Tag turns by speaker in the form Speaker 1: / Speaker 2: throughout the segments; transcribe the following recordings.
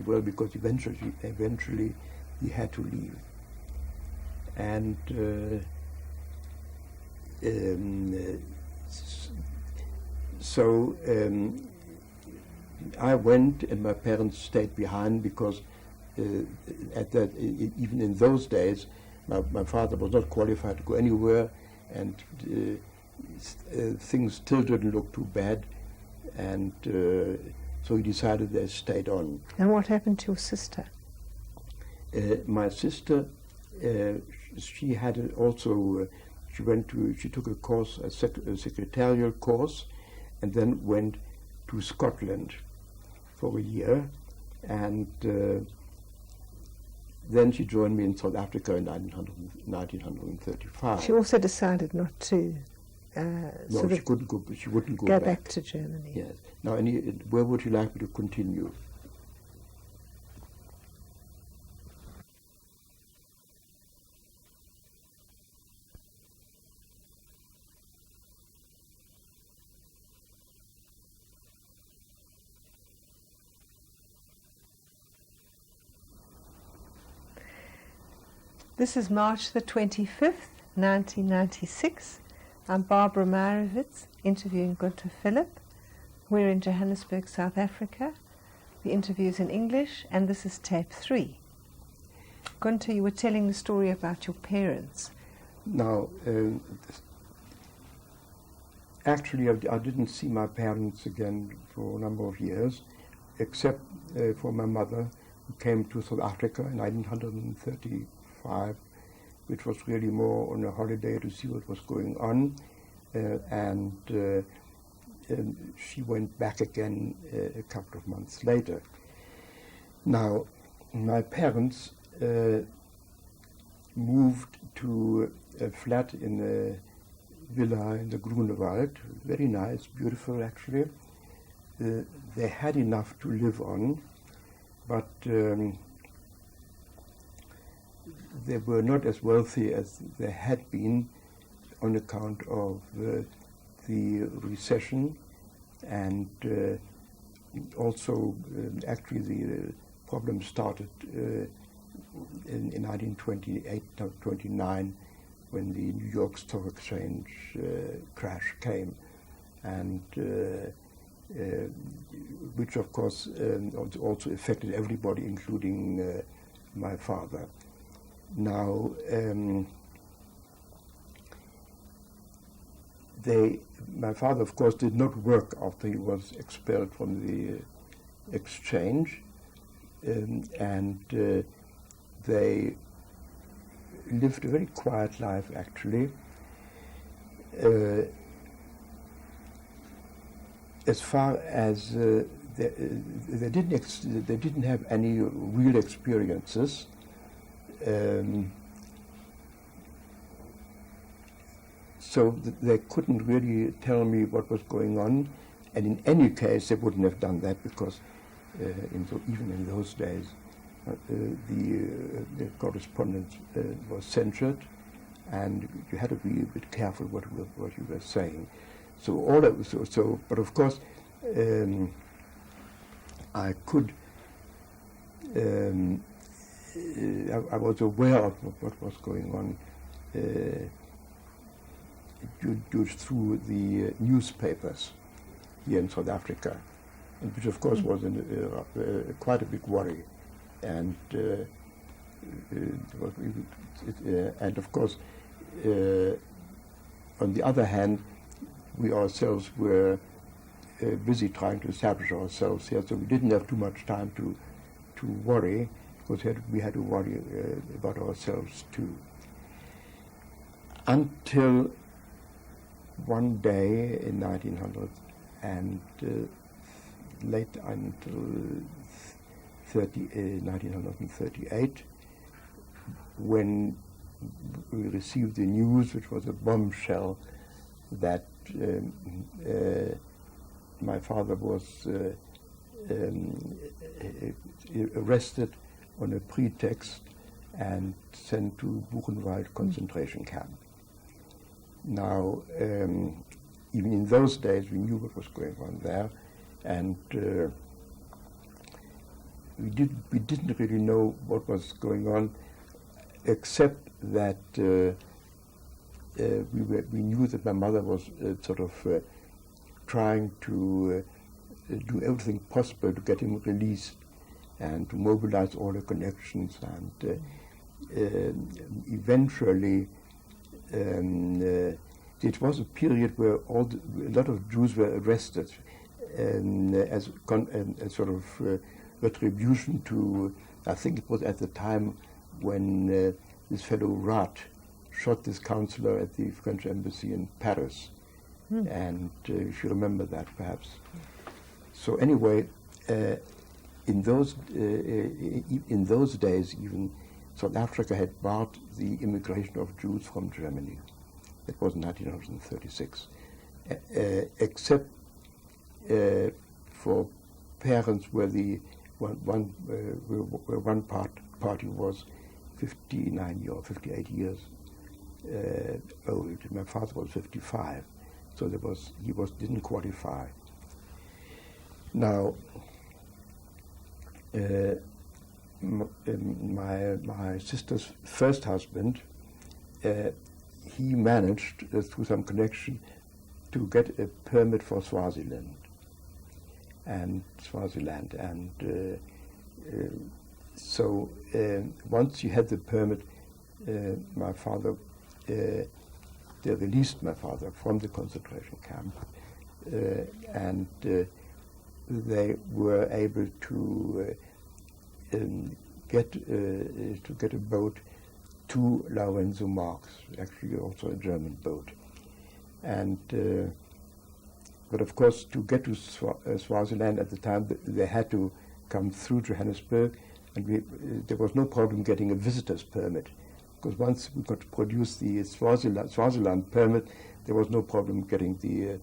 Speaker 1: well because eventually he had to leave. And so I went, and my parents stayed behind because even in those days, my father was not qualified to go anywhere, and things still didn't look too bad, and so he decided they stayed on.
Speaker 2: And what happened to your sister?
Speaker 1: My sister, she had also. She took a course, a secretarial course, and then went to Scotland for a year, and then she joined me in South Africa in 1935.
Speaker 2: She also decided not to.
Speaker 1: No, she couldn't go. She wouldn't
Speaker 2: go back to Germany.
Speaker 1: Yes. Now, where would you like me to continue?
Speaker 2: This is March the 25th, 1996. I'm Barbara Meyerowitz, interviewing Gunter Philipp. We're in Johannesburg, South Africa. The interview is in English, and this is tape 3. Gunter, you were telling the story about your parents.
Speaker 1: Now, actually, I didn't see my parents again for a number of years, except for my mother, who came to South Africa in 1935, which was really more on a holiday to see what was going on, and she went back again a couple of months later. Now, my parents moved to a flat in a villa in the Grunewald, very nice, beautiful actually. They had enough to live on, but they were not as wealthy as they had been on account of the recession, and also actually the problem started in 1928-29 when the New York Stock Exchange crash came, and which of course also affected everybody, including my father. Now, my father, of course, did not work after he was expelled from the exchange, and they lived a very quiet life, actually. As far as they didn't have any real experiences. So they couldn't really tell me what was going on, and in any case they wouldn't have done that because even in those days the correspondence was censored, and you had to be a bit careful what you were saying. So all that was so. But of course, I could. I was aware of what was going on through the newspapers here in South Africa, which of course was quite a big worry, and of course, on the other hand, we ourselves were busy trying to establish ourselves here, so we didn't have too much time to worry, because we had to worry about ourselves too. Until one day in 1900 and late until 1938, when we received the news, which was a bombshell, that my father was arrested on a pretext and sent to Buchenwald concentration camp. Now, even in those days, we knew what was going on there, and we didn't really know what was going on, except that we knew that my mother was trying to do everything possible to get him released and to mobilize all the connections, and eventually it was a period where a lot of Jews were arrested as sort of retribution to, I think it was at the time when this fellow Rat shot this counselor at the French embassy in Paris. And if you remember that, perhaps. So anyway, in those days, even South Africa had barred the immigration of Jews from Germany. That was in 1936, except for parents where one party was 59 or 58 years old. My father was 55, so he didn't qualify. Now, my sister's first husband, he managed through some connection to get a permit for Swaziland, and so once he had the permit, my father, they released my father from the concentration camp, and they were able to get a boat to Lorenzo Marx, actually also a German boat, and but of course to get to Swaziland at the time they had to come through Johannesburg, and there was no problem getting a visitor's permit, because once we could produce the Swaziland permit, there was no problem getting the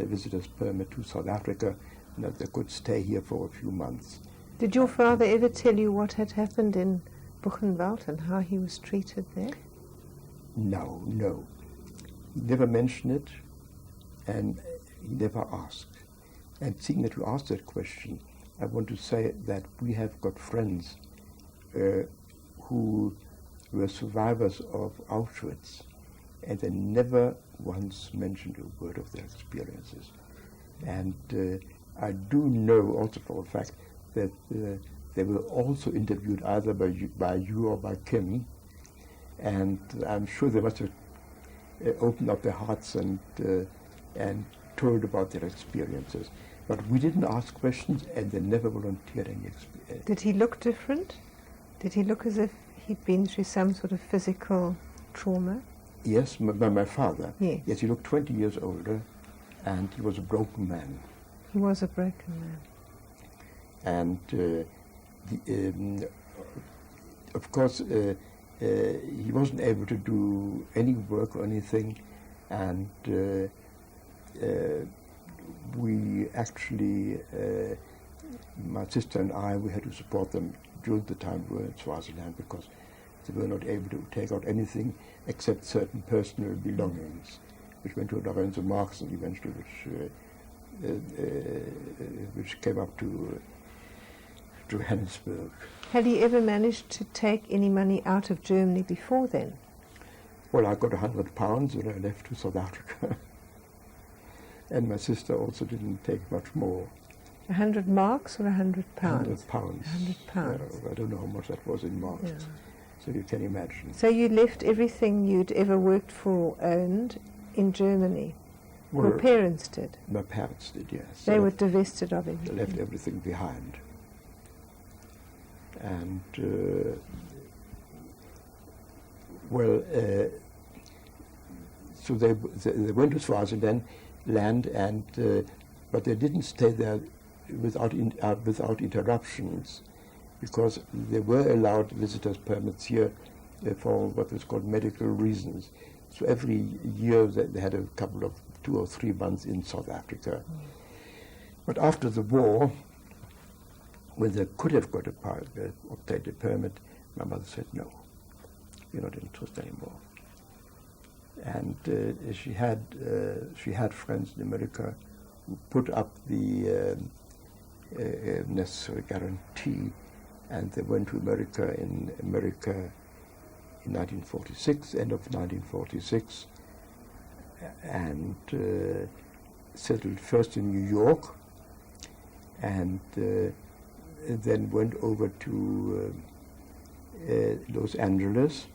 Speaker 1: visitor's permit to South Africa, and that they could stay here for a few months.
Speaker 2: Did your father ever tell you what had happened in Buchenwald and how he was treated there?
Speaker 1: No. He never mentioned it, and he never asked. And seeing that you asked that question, I want to say that we have got friends who were survivors of Auschwitz, and they never once mentioned a word of their experiences. And I do know also for a fact that they were also interviewed either by you or by Kim, and I'm sure they must have opened up their hearts and told about their experiences. But we didn't ask questions, and they never volunteered any experience.
Speaker 2: Did he look different? Did he look as if he'd been through some sort of physical trauma?
Speaker 1: Yes, my father.
Speaker 2: Yes.
Speaker 1: Yes, he looked 20 years older, and he was a broken man.
Speaker 2: He was a broken man.
Speaker 1: And of course, he wasn't able to do any work or anything, and we actually, my sister and I, we had to support them during the time we were in Swaziland, because they were not able to take out anything except certain personal belongings, which went to Lorenzo Marx and eventually which came up to Johannesburg.
Speaker 2: Had he ever managed to take any money out of Germany before then?
Speaker 1: Well, I got £100 when I left to South Africa. And my sister also didn't take much more.
Speaker 2: 100 marks or 100 pounds?
Speaker 1: 100 pounds.
Speaker 2: 100 pounds.
Speaker 1: I don't know how much that was in marks.
Speaker 2: Yeah.
Speaker 1: So you can imagine.
Speaker 2: So you left everything you'd ever worked for or owned in Germany?
Speaker 1: Well,
Speaker 2: your parents did?
Speaker 1: My parents did, yes.
Speaker 2: They were divested of everything?
Speaker 1: They left everything behind. And, so they went to Swaziland, and but they didn't stay there without interruptions, because they were allowed visitors' permits here for what was called medical reasons. So every year they had a couple of 2 or 3 months in South Africa. But after the war, when they could have obtained a permit, my mother said, no, we're not interested anymore. And she had friends in America who put up the necessary guarantee, and they went to America in 1946, end of 1946, and settled first in New York, and then went over to Los Angeles.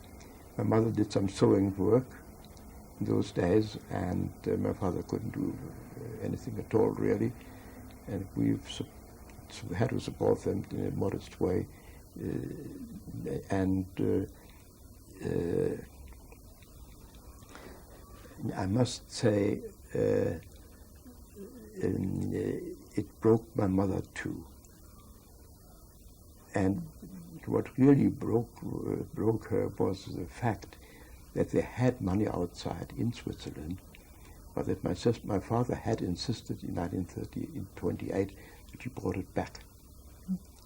Speaker 1: My mother did some sewing work in those days, and my father couldn't do anything at all, really, and we had to support them in a modest way, and I must say it broke my mother too. And what really broke her was the fact that they had money outside in Switzerland, but that my father had insisted in 1928 that he brought it back,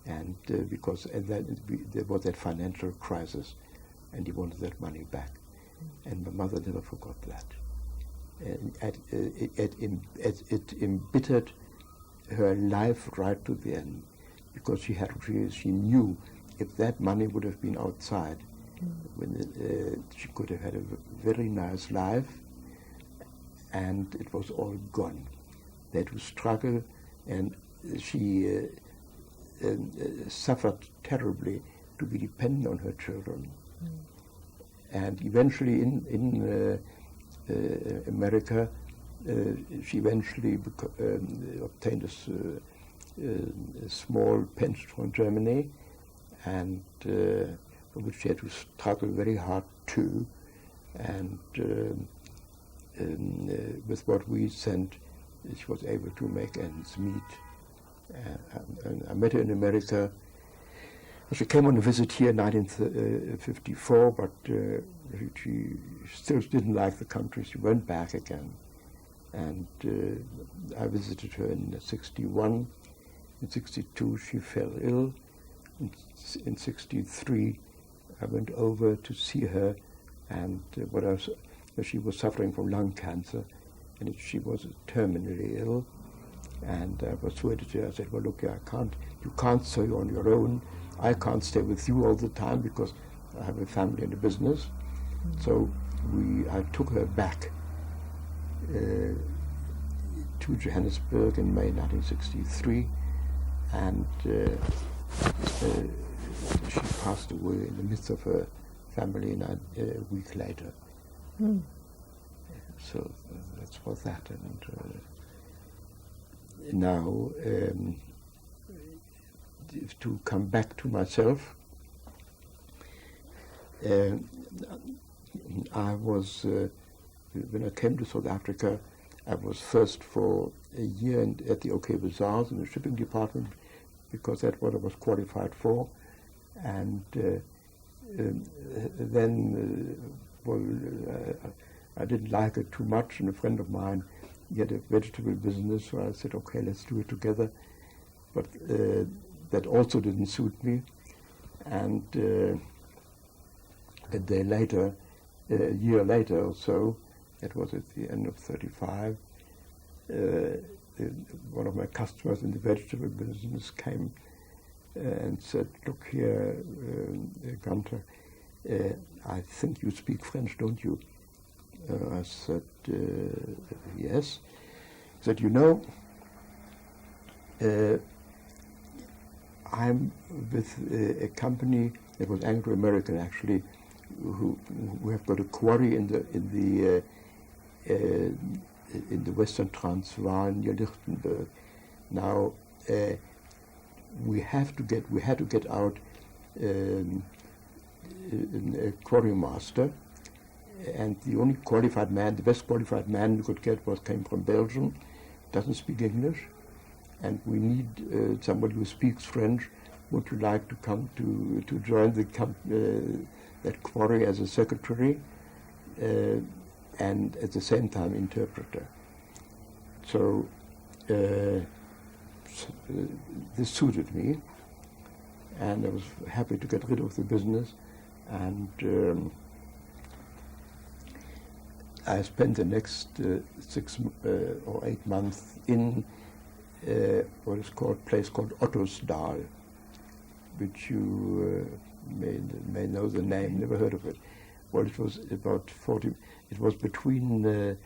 Speaker 1: and because there was that financial crisis, and he wanted that money back, and my mother never forgot that. And it embittered her life right to the end, because she knew if that money would have been outside, she could have had a very nice life, and it was all gone. They had to struggle, and she suffered terribly to be dependent on her children. And eventually in America, she eventually obtained a small pension from Germany, and for which she had to struggle very hard too. And with what we sent, she was able to make ends meet. And I met her in America. She came on a visit here in 1954, but she still didn't like the country. She went back again. And I visited her in '61. In '62, she fell ill. In '63, I went over to see her, and she was suffering from lung cancer, and she was terminally ill. And I persuaded her. I said, "Well, look, you can't stay on your own. I can't stay with you all the time because I have a family and a business." So I took her back to Johannesburg in May 1963, and she passed away in the midst of her family a week later. So that's for that. And now, to come back to myself, I was, when I came to South Africa, I was first for a year at the OK Bazaars in the shipping department, because that's what I was qualified for. And then, I didn't like it too much, and a friend of mine, he had a vegetable business, so I said, okay, let's do it together. But that also didn't suit me. And a day later, a year later or so, it was at the end of '35, one of my customers in the vegetable business came and said, "Look here, Gunter, I think you speak French, don't you?" I said, "Yes." He said, "You know, I'm with a company that was Anglo-American, actually, who have got a quarry in the Western Transvaal near Lichtenberg. Now we had to get out a quarry master, and the only qualified man, the best qualified man we could get came from Belgium, doesn't speak English, and we need somebody who speaks French. Would you like to come to join that quarry as a secretary, and at the same time interpreter?" So this suited me, and I was happy to get rid of the business, and I spent the next 6 or 8 months in what is called place called Ottosdal, which you may know the name, never heard of it. Well, it was about 40. It was between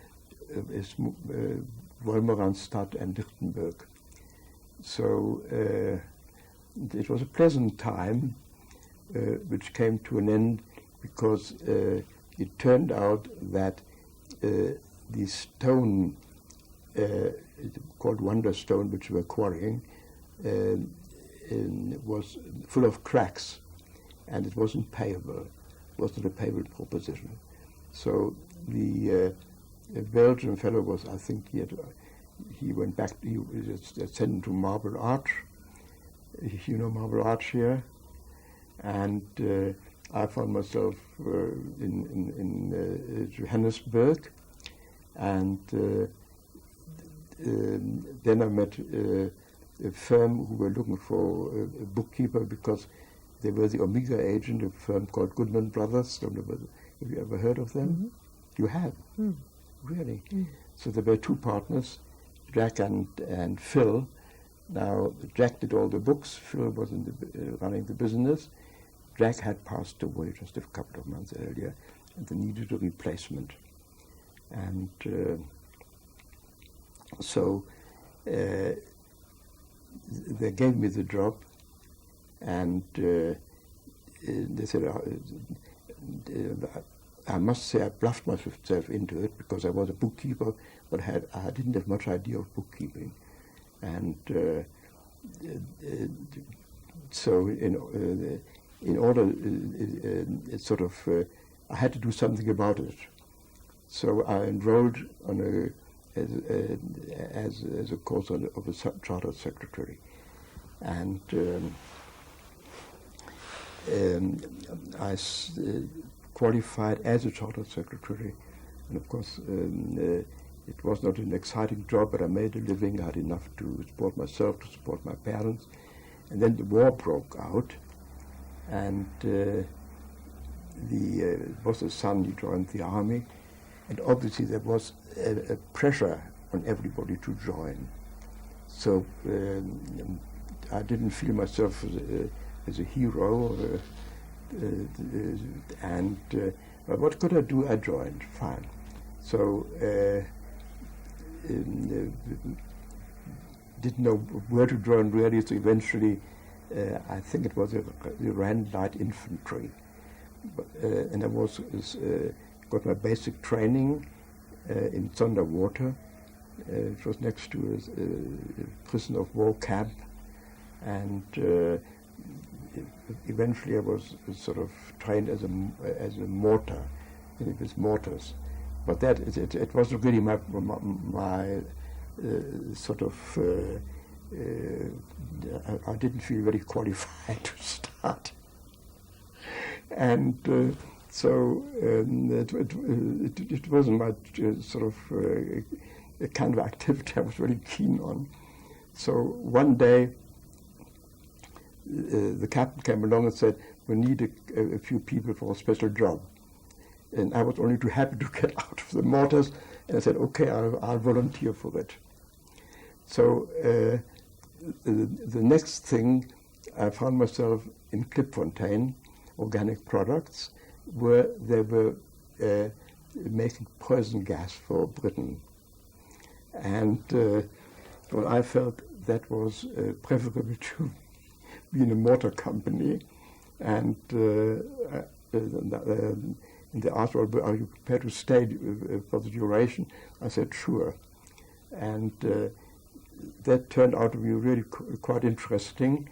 Speaker 1: Wolmeranstadt and Lichtenberg. So it was a pleasant time, which came to an end because it turned out that the stone called Wonderstone, which we were quarrying, was full of cracks, and it wasn't payable. It wasn't a payable proposition. So the Belgian fellow was, I think, he went back. He was sent to Marble Arch. You know Marble Arch here, and I found myself in Johannesburg, and then I met a firm who were looking for a bookkeeper because they were the Omega agent, a firm called Goodman Brothers. Don't know whether, have you ever heard of them?
Speaker 2: Mm-hmm.
Speaker 1: You have?
Speaker 2: Mm.
Speaker 1: Really?
Speaker 2: Mm.
Speaker 1: So there were two partners, Jack and Phil. Now, Jack did all the books. Phil was running the business. Jack had passed away just a couple of months earlier, and they needed a replacement. And so they gave me the job, and they said, I must say I bluffed myself into it because I was a bookkeeper, but I didn't have much idea of bookkeeping. And so in order, I had to do something about it. So I enrolled on as a course of a chartered secretary, and I qualified as a chartered secretary, and of course it was not an exciting job, but I made a living. I had enough to support myself, to support my parents, and then the war broke out, and the boss's son, he joined the army, and obviously there was a pressure on everybody to join. So I didn't feel myself as a hero, but what could I do? I joined. Fine. So didn't know where to join really. So eventually, I think it was the Rand Light Infantry, and I got my basic training in Sonderwater. It was next to a prison of war camp, and eventually I was sort of trained as a mortar, with mortars. But that it wasn't really my sort of. I didn't feel very qualified to start, and so it wasn't my sort of a kind of activity I was really keen on. So one day, the captain came along and said, "We need a few people for a special job." And I was only too happy to get out of the mortars, and I said, "Okay, I'll volunteer for it." So the next thing, I found myself in Klipfontein, Organic Products, where they were making poison gas for Britain. And well, I felt that was preferable to be in a mortar company. And they asked, "Well, are you prepared to stay for the duration?" I said, "Sure." And that turned out to be really quite interesting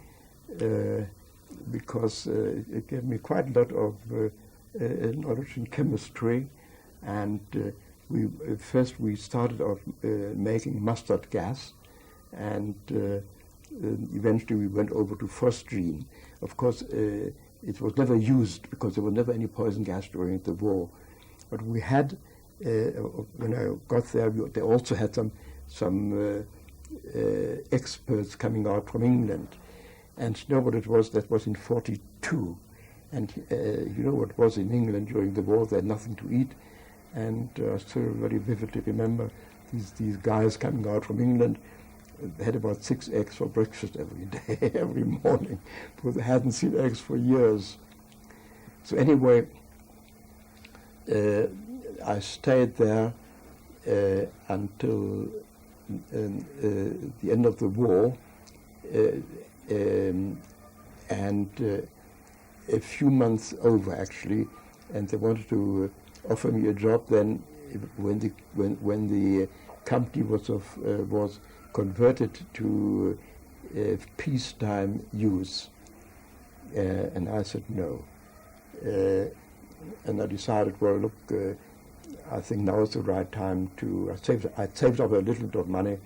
Speaker 1: because it gave me quite a lot of knowledge in chemistry. And we started off making mustard gas, and eventually we went over to phosgene. Of course, it was never used because there was never any poison gas during the war. But we had, when I got there, they also had some experts coming out from England. And you know what it was? That was in 1942. And you know what was in England during the war? They had nothing to eat. And I still very vividly remember these guys coming out from England they had about 6 eggs for breakfast every day, every morning, because they hadn't seen eggs for years. So anyway, I stayed there until the end of the war, and a few months over actually, and they wanted to offer me a job then when the company was converted to peacetime use, and I said no. And I decided, well, look, I think now is the right time to. I saved up a little bit of money,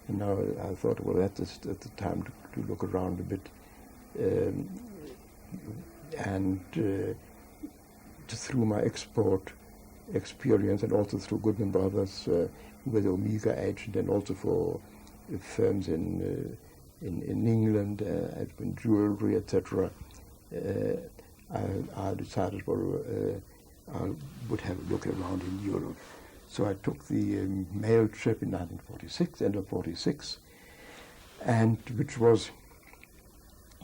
Speaker 1: and now I thought, well, that's the time to look around a bit, and through my export experience, and also through Goodman Brothers, who were the Omega agent, and also for firms in England, in jewelry, etc. I decided, well, I would have a look around in Europe. So I took the mail trip in 1946, end of 46, and which was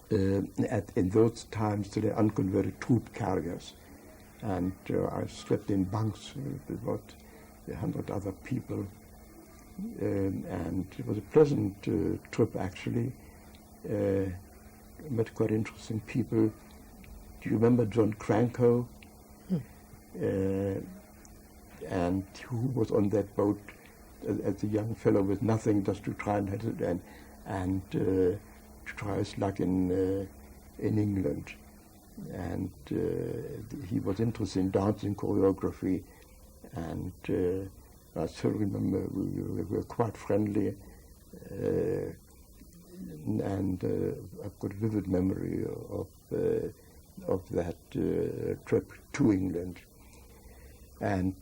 Speaker 1: in those times still unconverted troop carriers. And I slept in bunks with about 100 other people. And it was a pleasant trip, actually. Met quite interesting people. Do you remember John Cranko? And who was on that boat as a young fellow with nothing, just to try and to try his luck in England. And he was interested in dancing choreography, and I still remember we were quite friendly, and I've got a vivid memory of that trip to England. And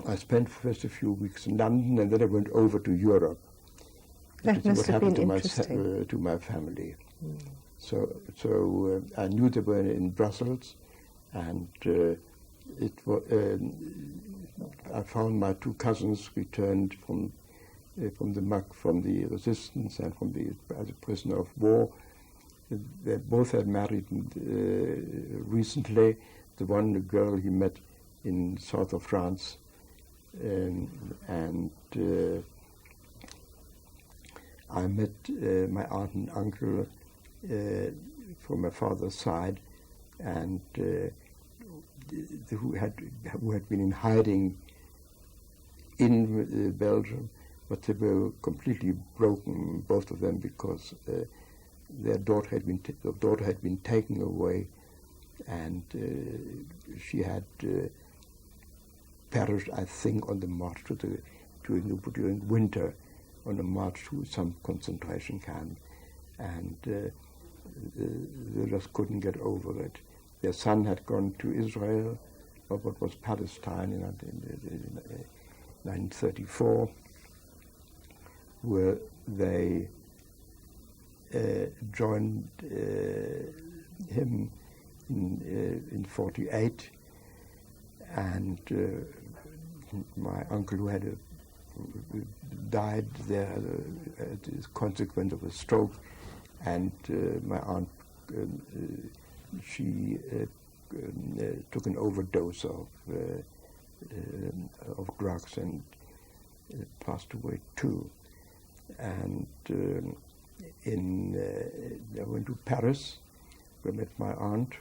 Speaker 1: I spent first a few weeks in London, and then I went over to Europe.
Speaker 2: That must have been interesting.
Speaker 1: To my family. So I knew they were in Brussels, and I found my 2 cousins returned from the resistance and as a prisoner of war. They both had married recently. The one, a girl he met in south of France, and I met my aunt and uncle from my father's side, and who had been in hiding in Belgium, but they were completely broken, both of them, because their daughter had been taken away, and she had perished, I think, on the march during winter, on the march to some concentration camp, and they just couldn't get over it. Their son had gone to Israel, or what was Palestine, in 1934, where they joined him in 48, and my uncle, who had died there as a consequence of a stroke, and my aunt, she took an overdose of drugs and passed away too. And I went to Paris, where I met my aunt,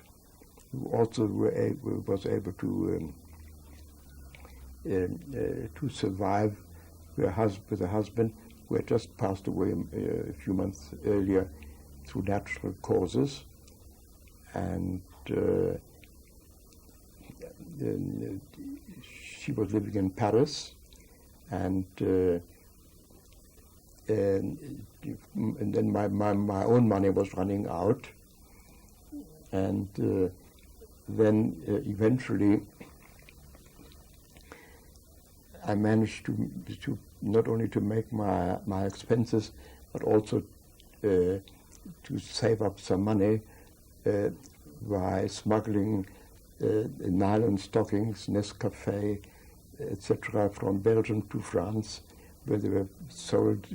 Speaker 1: who also was able to survive with a husband who had just passed away a few months earlier through natural causes, and she was living in Paris, and then my own money was running out, and then eventually I managed to not only to make my expenses, but also to save up some money by smuggling nylon stockings, Nescafé, etc., from Belgium to France where they were sold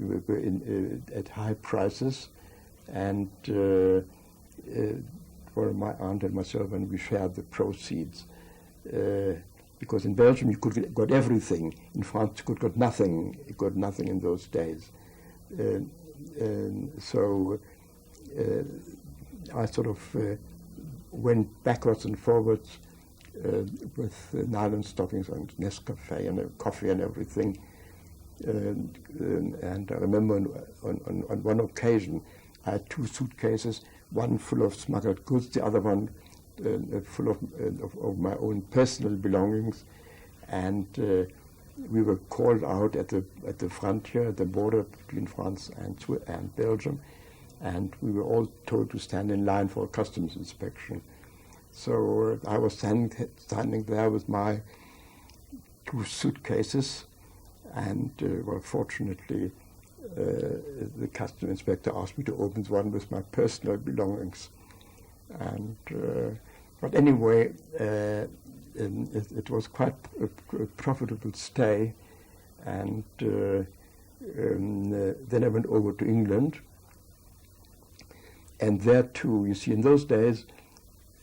Speaker 1: at high prices, and for my aunt and myself, and we shared the proceeds. Because in Belgium you could got everything. In France you got nothing. You got nothing in those days. So I sort of went backwards and forwards with nylon stockings and Nescafe and coffee and everything. And I remember on one occasion I had 2 suitcases, one full of smuggled goods, the other one full of my own personal belongings, and we were called out at the frontier, at the border between France and Belgium, and we were all told to stand in line for a customs inspection. So I was standing there with my 2 suitcases, and well, fortunately, the customs inspector asked me to open one with my personal belongings, and but anyway, it was quite a profitable stay, and then I went over to England, and there too, you see, in those days,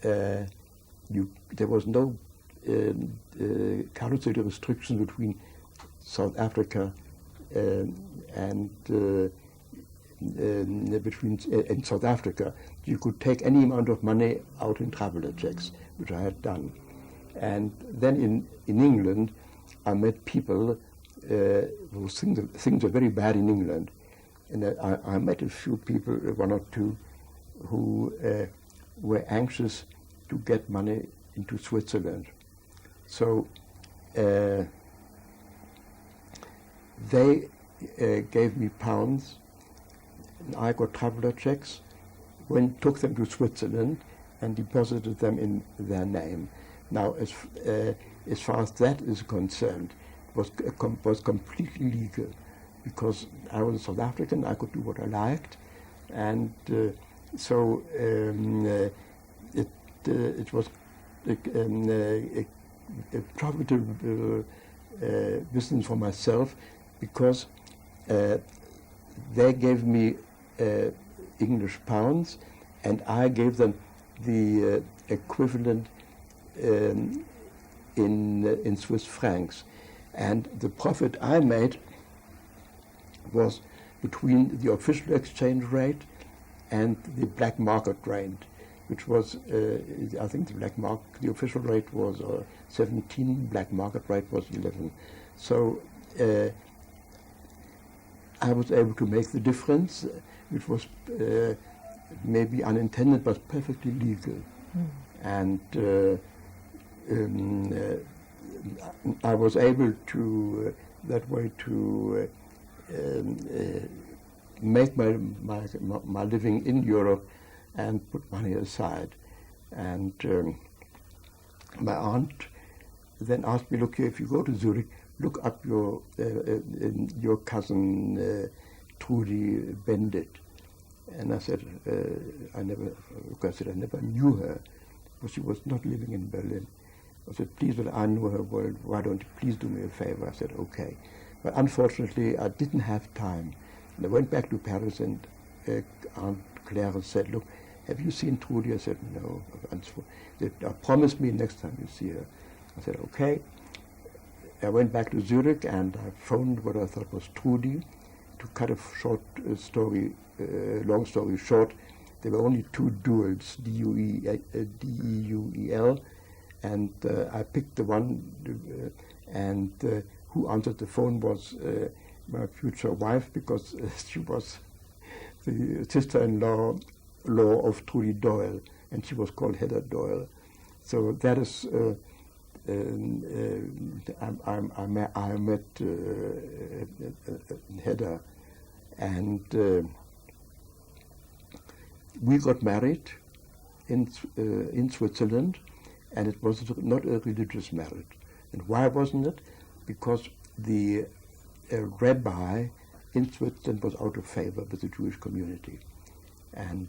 Speaker 1: there was no currency restrictions between South Africa and in South Africa. You could take any amount of money out in traveller checks, which I had done. And then in England, I met people who things were very bad in England. And I met a few people, 1 or 2, who were anxious to get money into Switzerland. So they gave me pounds, and I got traveller checks, took them to Switzerland and deposited them in their name. Now, as far as that is concerned, it was completely legal, because I was South African, I could do what I liked, and so it was a profitable business for myself, because they gave me English pounds, and I gave them the equivalent in Swiss francs. And the profit I made was between the official exchange rate and the black market rate, which was, I think the official rate was 17, black market rate was 11. So I was able to make the difference, which was maybe unintended, but perfectly legal. And I was able to, that way, to make my living in Europe and put money aside. And my aunt then asked me, look here, if you go to Zurich, look up your cousin Trudy Bendit. And I said, I never knew her, because she was not living in Berlin. I said, please, well, I know her well, why don't you please do me a favor? I said, okay. But unfortunately, I didn't have time. And I went back to Paris, and Aunt Clara said, look, have you seen Trudy? I said, no. Promise me next time you see her. I said, okay. I went back to Zurich, and I phoned what I thought was Trudy. To cut a short long story short, there were only 2 duels, D-E-U-E-L, and I picked the one, and who answered the phone was my future wife, because she was the sister-in-law of Trudy Doyle, and she was called Hedda Doyle. So that is, I met Hedda, and we got married in Switzerland, and it was not a religious marriage. And why wasn't it? Because the rabbi in Switzerland was out of favor with the Jewish community, and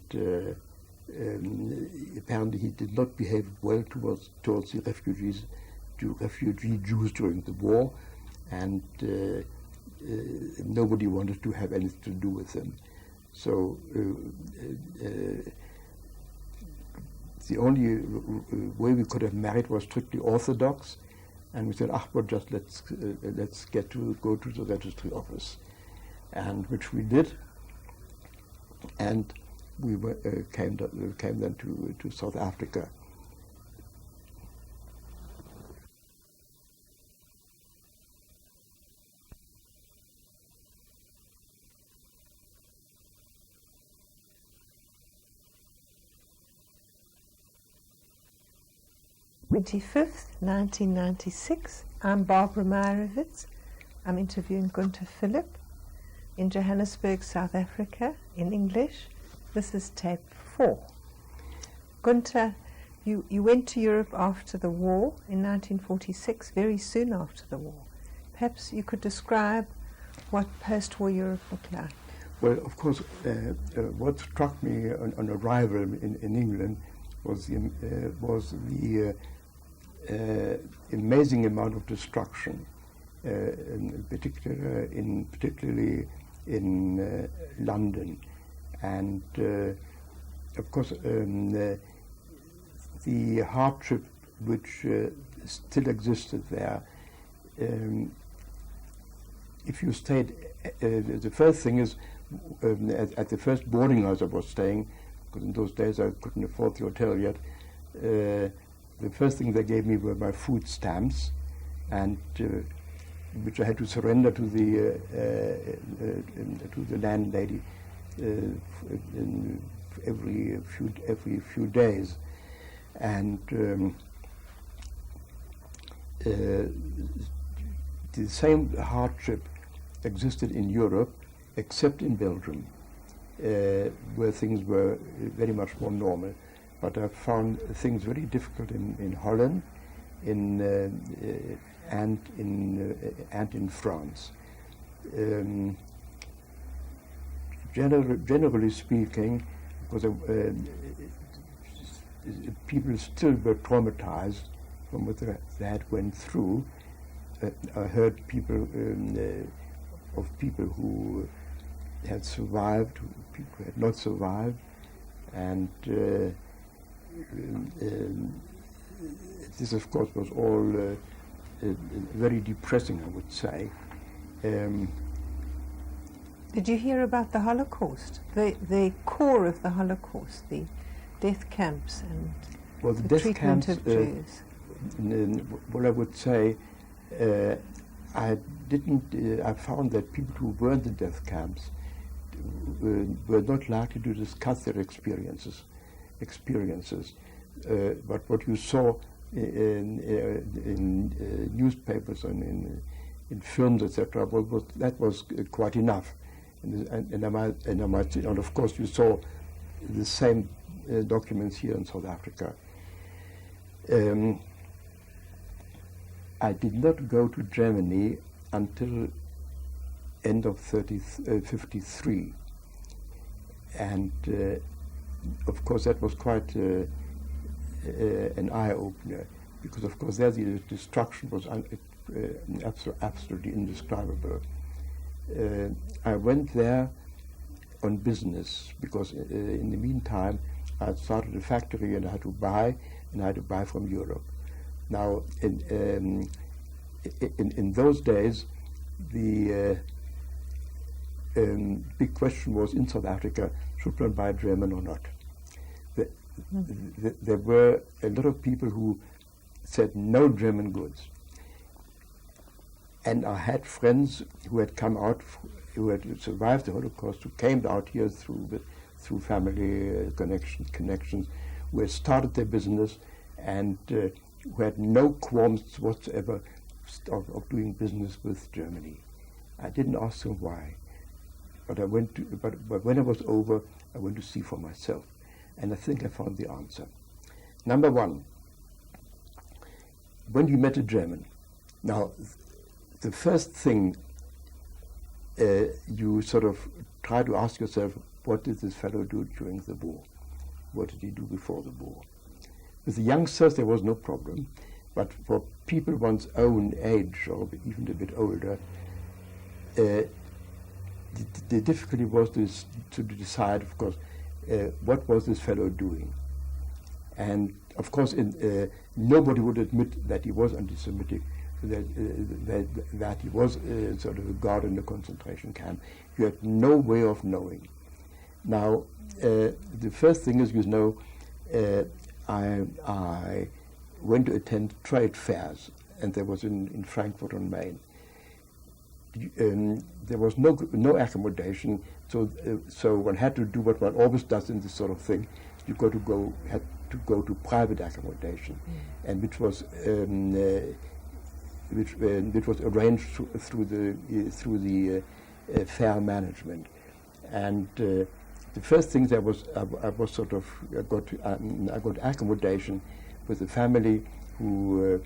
Speaker 1: apparently he did not behave well towards the refugee Jews during the war, and nobody wanted to have anything to do with him. So the only way we could have married was strictly Orthodox, and we said, well, just let's go to the registry office, and which we did, and we came then to South Africa.
Speaker 2: Twenty-fifth, 1996. I'm Barbara Meyerowitz. I'm interviewing Gunter Philipp in Johannesburg, South Africa, in English. This is tape 4. Gunter, you went to Europe after the war in 1946, very soon after the war. Perhaps you could describe what post-war Europe looked like.
Speaker 1: Well, of course, what struck me on arrival in England was the amazing amount of destruction, particularly in London, and of course the hardship which still existed there. If you stayed, the first thing is at the first boarding house I was staying, because in those days I couldn't afford the hotel yet. The first thing they gave me were my food stamps, and which I had to surrender to the landlady every few days, and the same hardship existed in Europe, except in Belgium, where things were very much more normal. But I found things very difficult in Holland, and in France. Generally speaking, because people still were traumatized from what they had went through. I heard people who had survived, people who had not survived, and this, of course, was all very depressing, I would say.
Speaker 2: Did you hear about the Holocaust? The core of the Holocaust, the death camps and the treatment of Jews?
Speaker 1: What I would say, I found that people who were in the death camps were not likely to discuss their experiences. But what you saw in newspapers and in films, etc., that was quite enough. And of course you saw the same documents here in South Africa. I did not go to Germany until end of 53, and of course that was quite an eye-opener, because of course there the destruction was absolutely indescribable. I went there on business, because in the meantime I had started a factory and I had to buy from Europe. Now in those days the big question was in South Africa, should one buy German or not? There were a lot of people who said no German goods. And I had friends who had come out, who had survived the Holocaust, who came out here through family connections, who had started their business, and who had no qualms whatsoever of doing business with Germany. I didn't ask them why, but but when it was over, I went to see for myself, and I think I found the answer. Number one, when you met a German, now the first thing you sort of try to ask yourself, what did this fellow do during the war? What did he do before the war? With the youngsters there was no problem, but for people one's own age or even a bit older, the difficulty was to decide, of course, what was this fellow doing. And of course, nobody would admit that he was anti-Semitic, that he was sort of a guard in the concentration camp. You had no way of knowing. Now, the first thing is, I went to attend trade fairs, and there was in Frankfurt on Main. There was no accommodation, so one had to do what one always does in this sort of thing. You had to go to private accommodation, and which was arranged through the fair management. And the first thing I got accommodation with a family who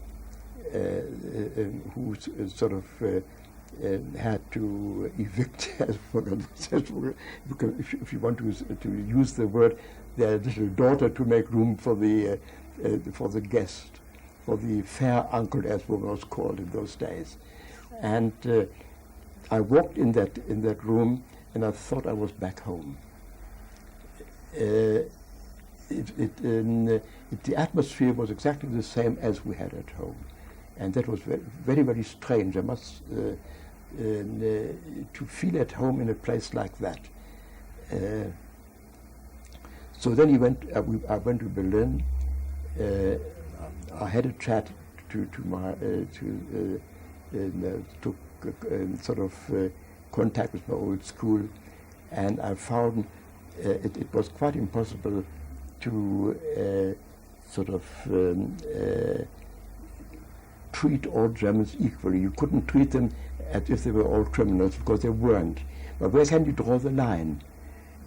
Speaker 1: sort of had to evict, if you want to use the word, their little daughter to make room for the guest, for the fair uncle, as it was called in those days. And I walked in that room, and I thought I was back home. The atmosphere was exactly the same as we had at home, and that was very, very, very strange. I must to feel at home in a place like that. So then I went to Berlin. I had a chat took sort of contact with my old school, and I found it was quite impossible to treat all Germans equally. You couldn't treat them as if they were all criminals, because they weren't. But where can you draw the line?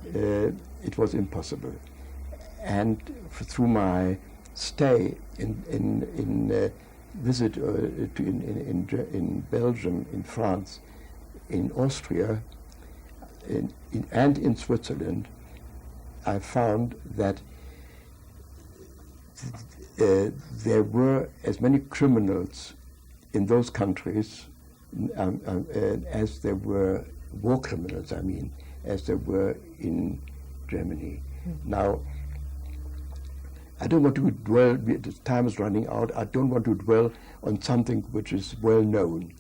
Speaker 1: It was impossible. And through my stay in visit in Belgium, in France, in Austria, and in Switzerland, I found that there were as many criminals in those countries as there were war criminals, as there were in Germany. Now, I don't want to dwell, the time is running out, I don't want to dwell on something which is well known.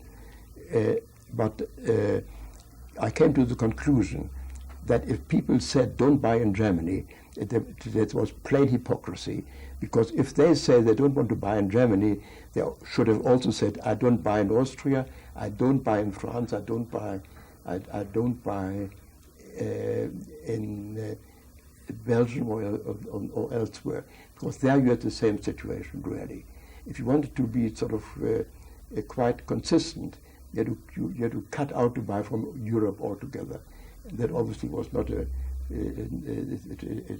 Speaker 1: But I came to the conclusion that if people said don't buy in Germany, that was plain hypocrisy, because if they say they don't want to buy in Germany, they should have also said, I don't buy in Austria, I don't buy in France, I don't buy in Belgium or elsewhere, because there you had the same situation, really. If you wanted to be sort of quite consistent, you had to cut out to buy from Europe altogether. That obviously was not it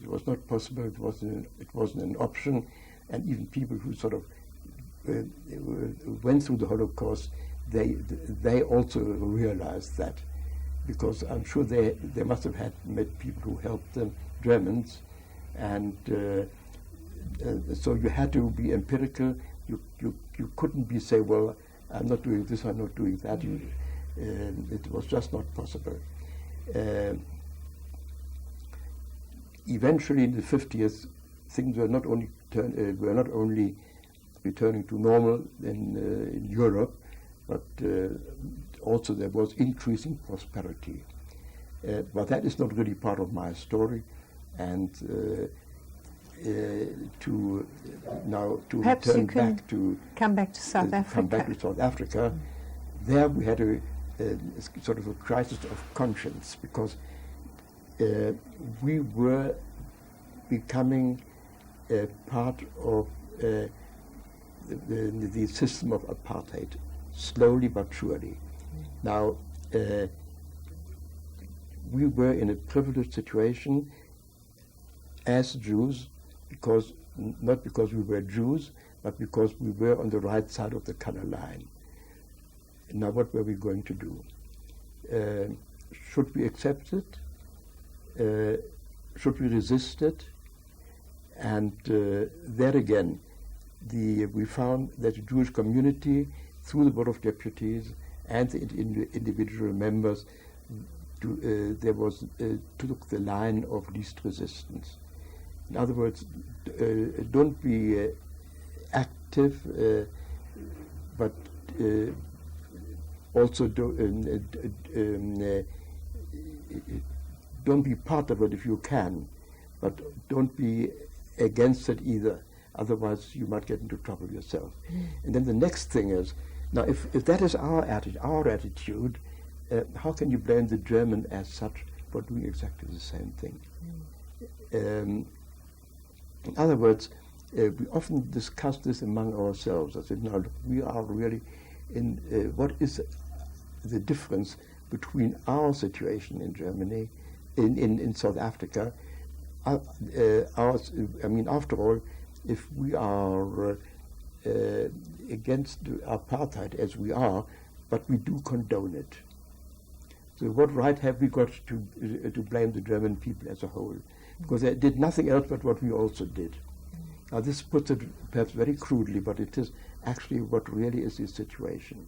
Speaker 1: was not possible. It wasn't an option, and even people who sort of went through the Holocaust, they also realized that, because I'm sure they must have met people who helped them, Germans, and so you had to be empirical. You couldn't say, well, I'm not doing this, I'm not doing that. It was just not possible. Eventually, in the 50s, things were not only returning to normal in Europe, but also there was increasing prosperity. But that is not really part of my story, and
Speaker 2: Perhaps
Speaker 1: return
Speaker 2: you can
Speaker 1: back to
Speaker 2: come back to South Africa.
Speaker 1: Come back to South Africa. There we had a sort of a crisis of conscience, because we were becoming a part of the system of apartheid, slowly but surely. Now, we were in a privileged situation as Jews, not because we were Jews, but because we were on the right side of the color line. Now, what were we going to do? Should we accept it? Should we resist it? And there again, we found that the Jewish community, through the Board of Deputies and the individual members took the line of least resistance. In other words, don't be active, but also don't be part of it if you can, but don't be against it either. Otherwise, you might get into trouble yourself. And then the next thing is, now if that is our attitude, how can you blame the German as such for doing exactly the same thing? In other words, we often discuss this among ourselves. I said, now look, we are really in what is the difference between our situation in Germany, in South Africa. After all, if we are against apartheid as we are, but we do condone it. So what right have we got to blame the German people as a whole? Because they did nothing else but what we also did. Now this puts it perhaps very crudely, but it is actually what really is the situation.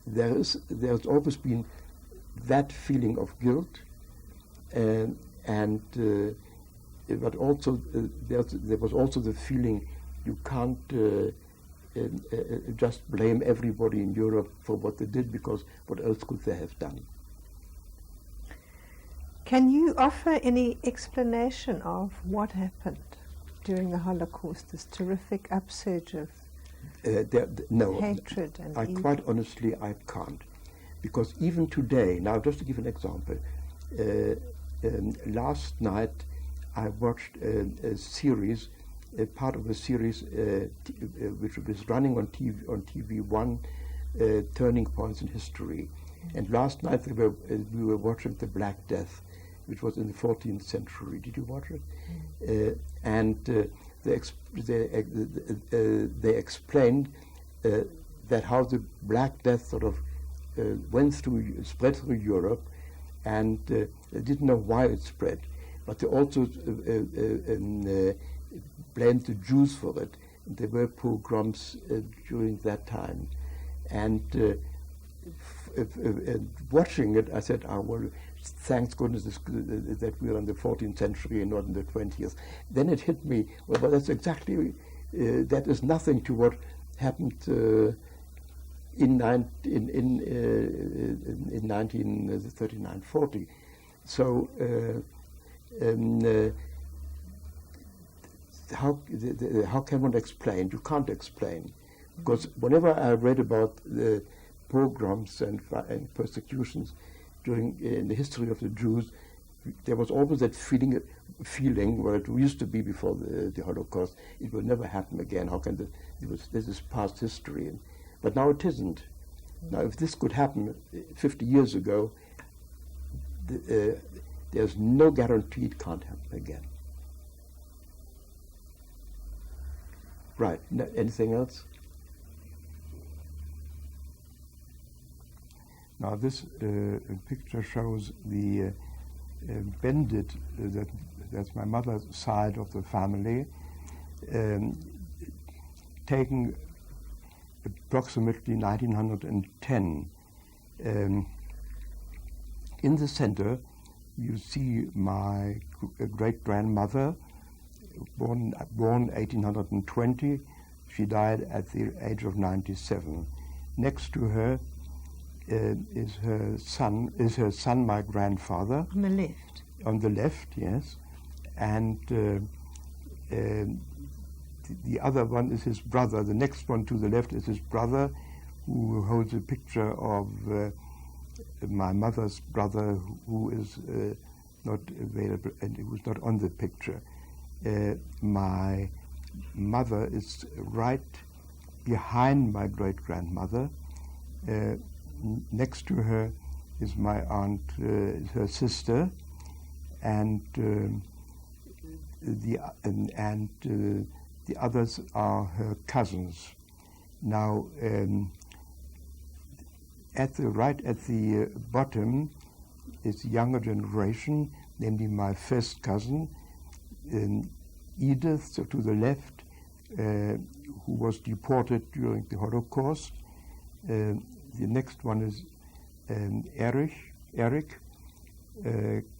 Speaker 1: There's always been that feeling of guilt, but also there was also the feeling you can't just blame everybody in Europe for what they did, because what else could they have done?
Speaker 2: Can you offer any explanation of what happened during the Holocaust, this terrific upsurge of hatred and evil?
Speaker 1: Quite honestly, I can't. Because even today, now just to give an example, last night I watched a series, part of a series which was running on TV1, Turning Points in History. And last night we were watching The Black Death, which was in the 14th century. Did you watch it? They explained that how the Black Death sort of spread through Europe, and they didn't know why it spread, but they also blamed the Jews for it. There were pogroms during that time, and watching it, I said, well, thanks goodness that we're in the 14th century and not in the 20th. Then it hit me, well, that's exactly, that is nothing to what happened in 1939-40. So how can one explain? You can't explain, because whenever I read about the pogroms and persecutions during in the history of the Jews, there was always that feeling where it used to be before the Holocaust. It will never happen again. How can this is past history? But now it isn't. Now, if this could happen 50 years ago, there's no guarantee it can't happen again. Right. Anything else? Now, this picture shows the bandit, that's my mother's side of the family, taken approximately 1910. In the center, you see my great-grandmother, born 1820. She died at the age of 97. Next to her is her son, my grandfather.
Speaker 2: On the left.
Speaker 1: On the left, yes. And the other one is his brother. The next one to the left is his brother, who holds a picture of my mother's brother, who is not available and who is not on the picture. My mother is right behind my great-grandmother. Next to her is my aunt, her sister, and the others are her cousins. Now, at the bottom is the younger generation, namely my first cousin, Edith, so to the left, who was deported during the Holocaust. The next one is Eric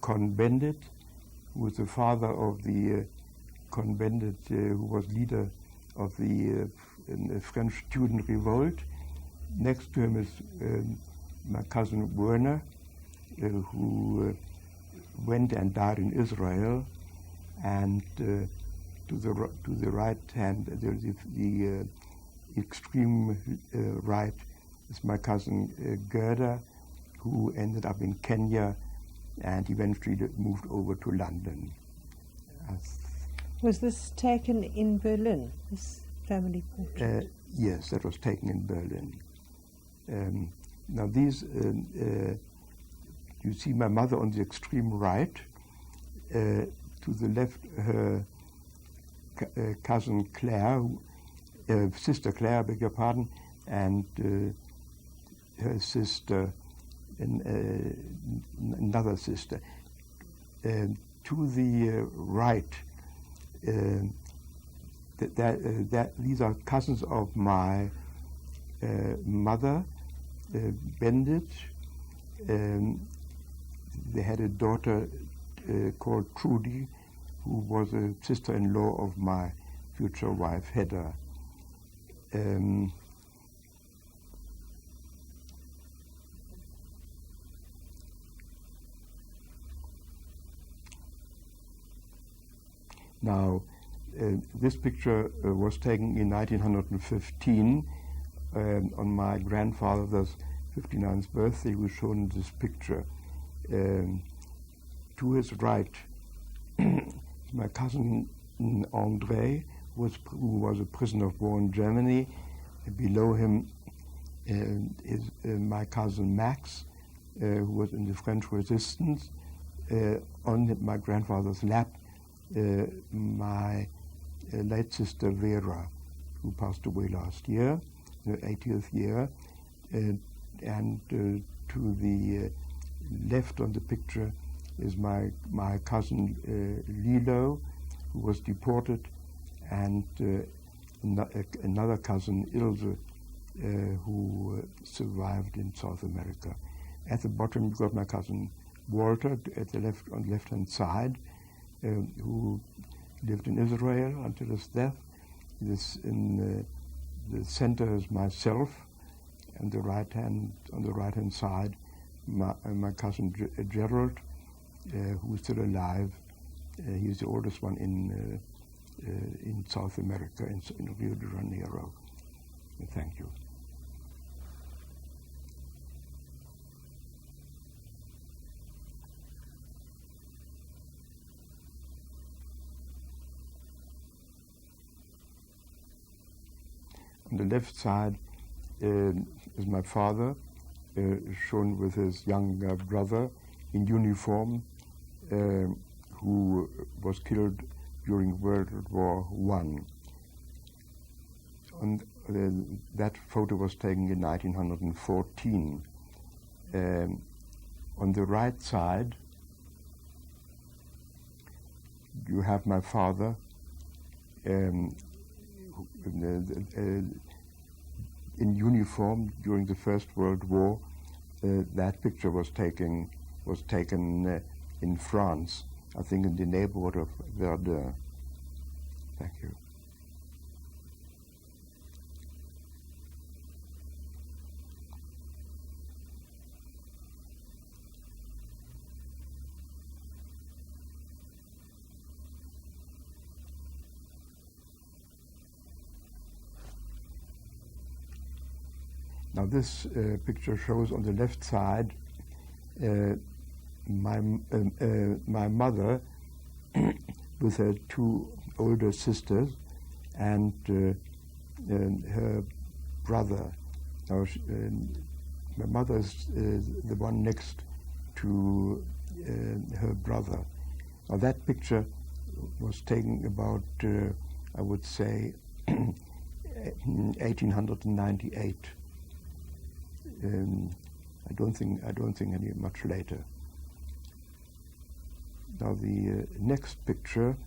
Speaker 1: Cohn-Bendit, who was the father of the Cohn-Bendit, who was leader of the French student revolt. Next to him is my cousin Werner, who went and died in Israel, and to the right hand, the extreme right is my cousin Gunter, who ended up in Kenya and eventually moved over to London.
Speaker 2: Was this taken in Berlin, this family portrait?
Speaker 1: Yes, that was taken in Berlin. Now these, you see my mother on the extreme right. To the left, her cousin Claire, sister Claire, I beg your pardon, and her sister, another sister. To the right, these are cousins of my mother, Bendit. They had a daughter called Trudy, who was a sister-in-law of my future wife, Hedda. Now, this picture was taken in 1915 on my grandfather's 59th birthday. He was shown this picture. To his right, my cousin André, who was a prisoner of war in Germany. Below him is my cousin Max, who was in the French resistance. On my grandfather's lap, my late sister Vera, who passed away last year, her 80th year. And to the left on the picture is my cousin Lilo, who was deported, and another cousin, Ilse, who survived in South America. At the bottom, you've got my cousin Walter at the on the left-hand side, who lived in Israel until his death. In the center is myself, and on the right-hand side, my cousin Gerald, who's still alive. He's the oldest one in South America, in Rio de Janeiro. Thank you. On the left side is my father, shown with his younger brother in uniform, who was killed during World War I. That photo was taken in 1914. On the right side, you have my father in uniform during the First World War. That picture was taken in France, I think in the neighborhood of Verdun. Thank you. Now this picture shows on the left side my mother with her two older sisters and her brother. Now my mother is the one next to her brother. Now that picture was taken about, I would say, 1898. I don't think any much later. Now the next picture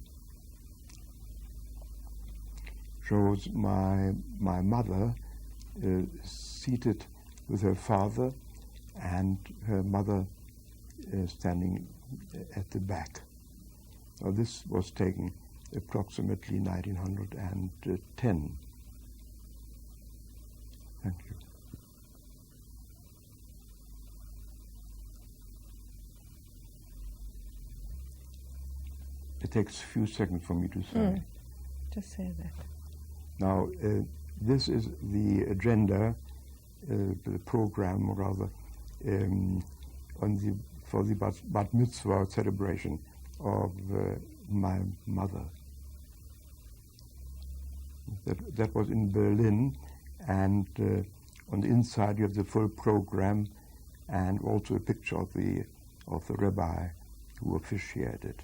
Speaker 1: shows my mother seated with her father and her mother standing at the back. Now, this was taken approximately 1910. Thank you. It takes a few seconds for me to say.
Speaker 2: Just say that.
Speaker 1: Now, this is the agenda, the program rather, for the Bat Mitzvah celebration of my mother. That was in Berlin, and on the inside you have the full program and also a picture of the rabbi who officiated.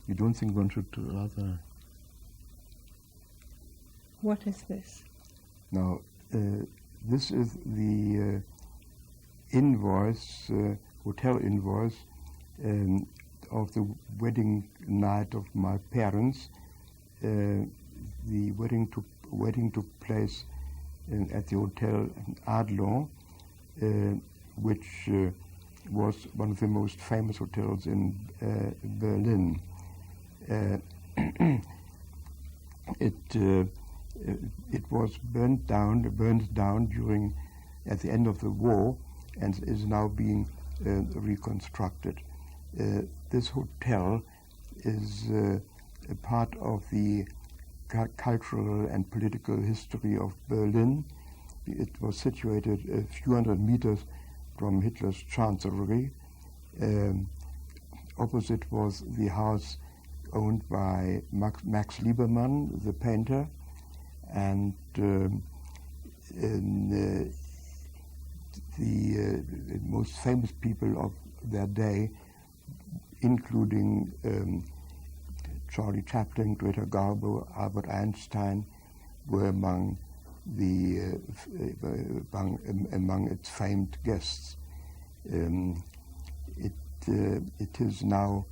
Speaker 1: You don't think one should rather...
Speaker 2: What is this?
Speaker 1: Now, this is the invoice, hotel invoice, of the wedding night of my parents. The wedding took place at the Hotel Adlon, which was one of the most famous hotels in Berlin. It was burned down during at the end of the war, and is now being reconstructed. This hotel is a part of the cultural and political history of Berlin. It was situated a few hundred meters from Hitler's chancellery. Opposite was the house owned by Max Liebermann, the painter, and the most famous people of their day, including Charlie Chaplin, Greta Garbo, Albert Einstein, were among its famed guests. It is now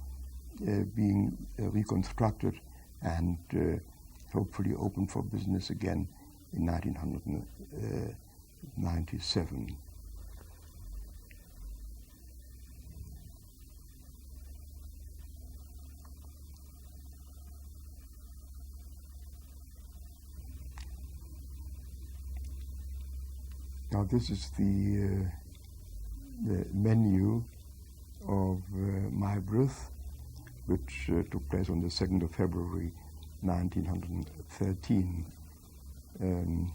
Speaker 1: being reconstructed and hopefully open for business again in 1997. Now this is the menu of my birth, which took place on the 2nd of February 1913. You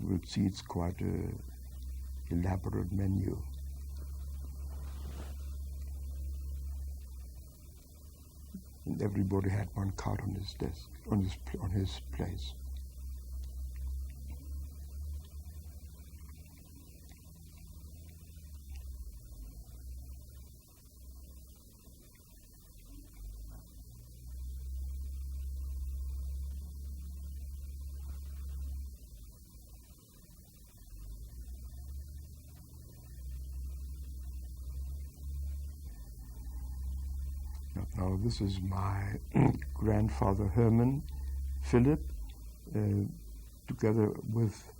Speaker 1: will see it's quite an elaborate menu. And everybody had one card on his desk, on his place. Now this is my grandfather Herman, Philipp, together with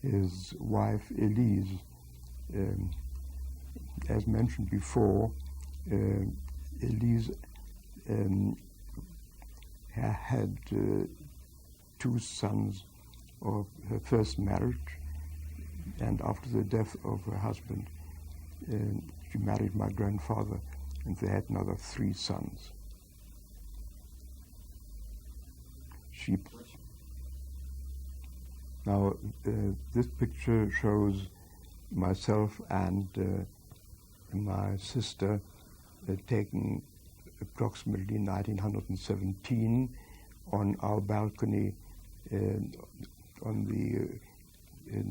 Speaker 1: his wife Elise. As mentioned before, Elise had two sons of her first marriage, and after the death of her husband, she married my grandfather, and they had another 3 sons. Now, this picture shows myself and my sister taken approximately 1917 on our balcony in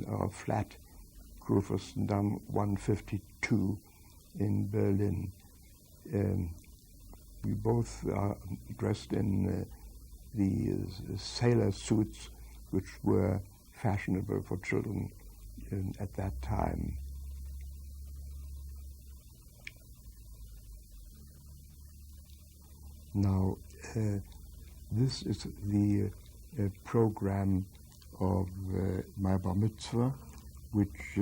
Speaker 1: our flat Kurfürstendamm 152 in Berlin. We both are dressed in the sailor suits, which were fashionable for children at that time. Now, this is the program of my bar mitzvah, which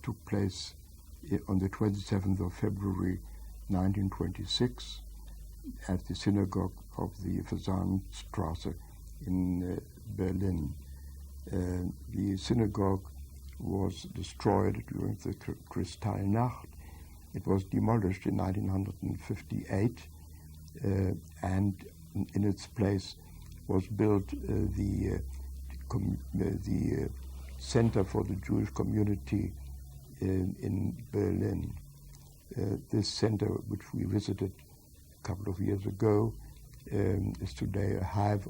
Speaker 1: took place on the 27th of February 1926 at the synagogue of the Fasanstrasse in Berlin. The synagogue was destroyed during the Kristallnacht. It was demolished in 1958, and in its place was built the Center for the Jewish Community in Berlin. This center, which we visited a couple of years ago, is today a hive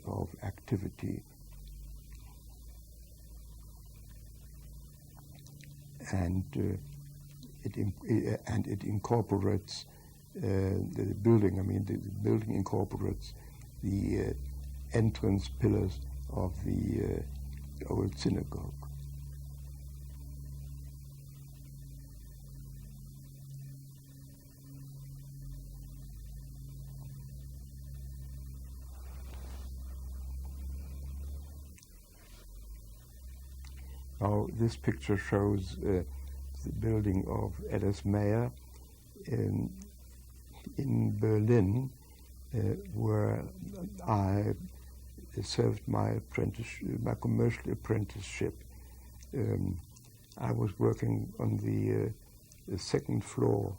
Speaker 1: of activity. And it incorporates the building. I mean, the building incorporates the entrance pillars of the old synagogue. Now, this picture shows the building of Ellis Mayer in Berlin, where I served my commercial apprenticeship. I was working on the second floor,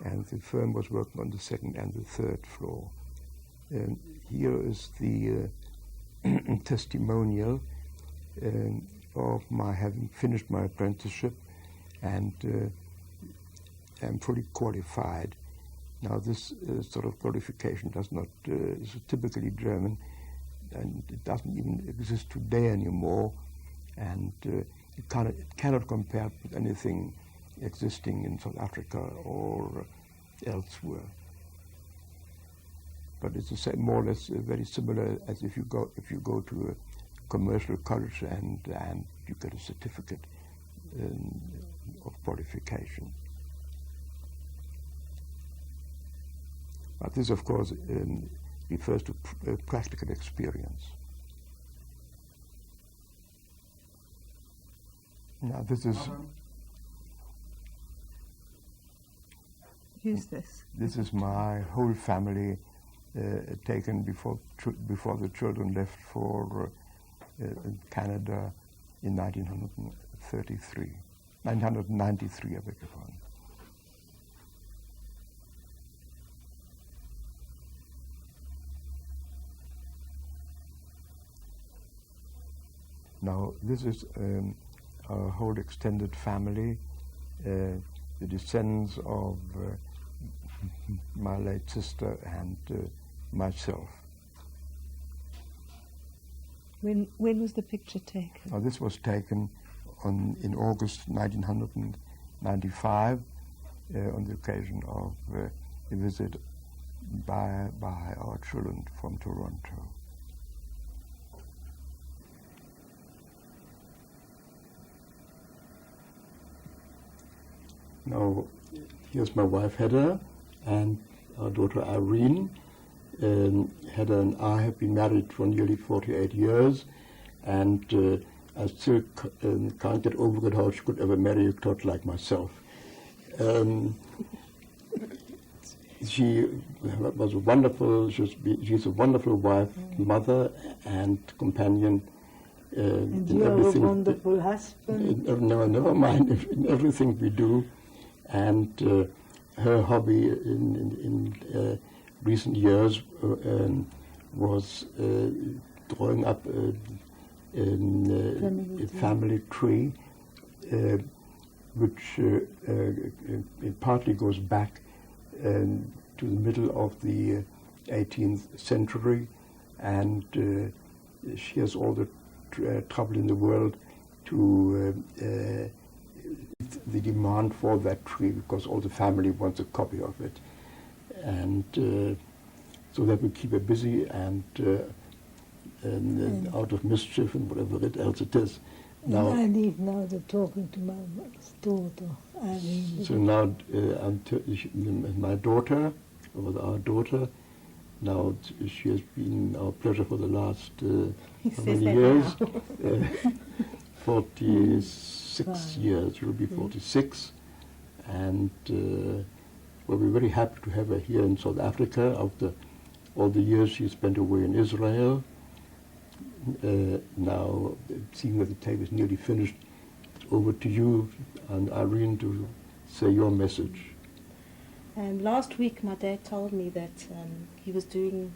Speaker 1: and the firm was working on the second and the third floor. Here is the testimonial of my having finished my apprenticeship and am fully qualified. Now, this sort of qualification does not is typically German, and it doesn't even exist today anymore, and it cannot compare with anything existing in South Africa or elsewhere. But it's more or less very similar as if you go to a commercial college and you get a certificate of qualification. But this, of course, refers to practical experience. Now, this is
Speaker 2: use this.
Speaker 1: This is my whole family taken before the children left for Canada in 1993, I beg your pardon. Now, this is our whole extended family, the descendants of my late sister and myself.
Speaker 2: When was the picture taken?
Speaker 1: Now, this was taken in August 1995 on the occasion of a visit by our children from Toronto. Now, here's my wife Hedda and our daughter Irene. Hedda and I have been married for nearly 48 years, and I still can't get over it how she could ever marry a tot like myself. She was wonderful. She's a wonderful wife, mother, and companion.
Speaker 3: And you are a wonderful husband.
Speaker 1: Never mind. In everything we do, and her hobby in recent years was drawing up a family tree, which it partly goes back to the middle of the 18th century, and she has all the trouble in the world to the demand for that tree, because all the family wants a copy of it, and so that we keep her busy and out of mischief and whatever else it is.
Speaker 3: Now, and I leave now the talking to my daughter.
Speaker 1: So now my daughter, or our daughter, now she has been our pleasure for the last how many years? 46 years. She will be 46, and well, we're very happy to have her here in South Africa after all the years she spent away in Israel. Now, seeing that the tape is nearly finished, over to you and Irene to say your message.
Speaker 4: Last week my dad told me that he was doing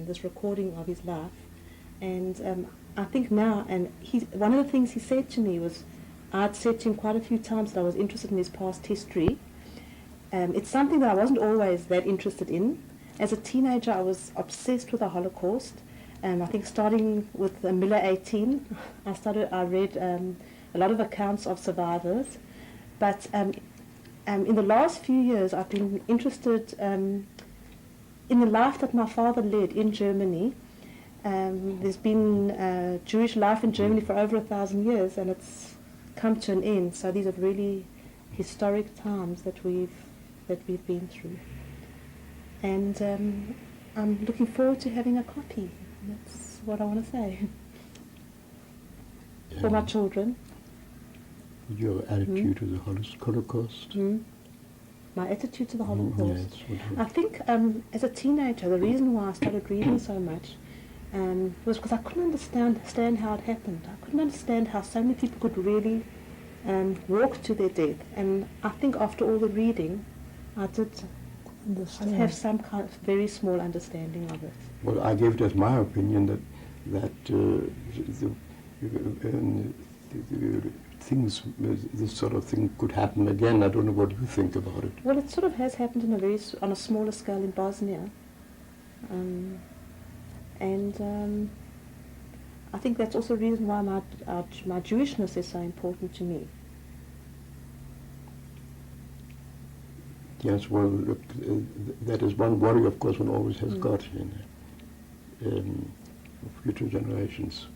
Speaker 4: this recording of his life, and I think now, and one of the things he said to me was, I'd said to him quite a few times that I was interested in his past history. It's something that I wasn't always that interested in. As a teenager I was obsessed with the Holocaust. I think starting with Miller 18, I read a lot of accounts of survivors. But in the last few years, I've been interested in the life that my father led in Germany. There's been Jewish life in Germany for over 1,000 years, and it's come to an end. So these are really historic times that we've been through. And I'm looking forward to having a copy. That's what I want to say. For my children.
Speaker 1: Your attitude to the Holocaust?
Speaker 4: My attitude to the Holocaust.
Speaker 1: Yes,
Speaker 4: I think as a teenager, the reason why I started reading so much was because I couldn't understand how it happened. I couldn't understand how so many people could really walk to their death. And I think after all the reading, I did have some kind of very small understanding of it.
Speaker 1: Well, I gave it as my opinion that this sort of thing could happen again. I don't know what you think about it.
Speaker 4: Well, it sort of has happened on a smaller scale in Bosnia, and I think that's also the reason why my Jewishness is so important to me.
Speaker 1: Yes, well, look, that is one worry, of course, one always has got in future generations.